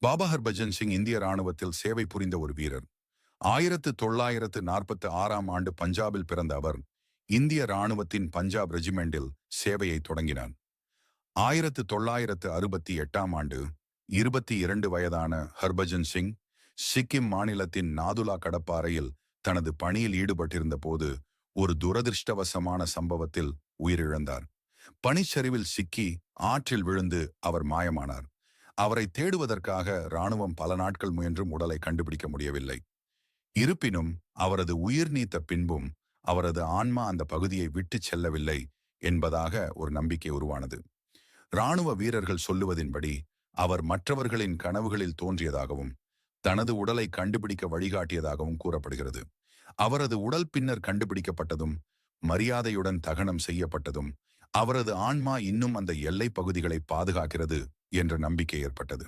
பாபா ஹர்பஜன் சிங் இந்திய ராணுவத்தில் சேவை புரிந்த ஒரு வீரர். 1946ஆம் ஆண்டு பஞ்சாபில் பிறந்த அவர் இந்திய ராணுவத்தின் பஞ்சாப் ரெஜிமெண்டில் சேவையை தொடங்கினார். 1968ஆம் ஆண்டு 22 வயதான ஹர்பஜன் சிங் சிக்கிம் மாநிலத்தின் நாதுலா கடப்பாறையில் தனது பணியில் ஈடுபட்டிருந்த போது ஒரு துரதிர்ஷ்டவசமான சம்பவத்தில் உயிரிழந்தார். பனிச்சரிவில் சிக்கி ஆற்றில் விழுந்து அவர் மாயமானார். அவரை தேடுவதற்காக ராணுவம் பல நாட்கள் முயன்றும் உடலை கண்டுபிடிக்க முடியவில்லை. இருப்பினும் அவரது உயிர் நீத்த பின்பும் அவரது ஆன்மா அந்த பகுதியை விட்டு செல்லவில்லை என்பதாக ஒரு நம்பிக்கை உருவானது. இராணுவ வீரர்கள் சொல்லுவதின்படி அவர் மற்றவர்களின் கனவுகளில் தோன்றியதாகவும் தனது உடலை கண்டுபிடிக்க வழிகாட்டியதாகவும் கூறப்படுகிறது. அவரது உடல் பின்னர் கண்டுபிடிக்கப்பட்டதும் மரியாதையுடன் தகனம் செய்யப்பட்டதும் அவரது ஆன்மா இன்னும் அந்த எல்லை பகுதிகளை பாதுகாக்கிறது என்ற நம்பிக்கை ஏற்பட்டது.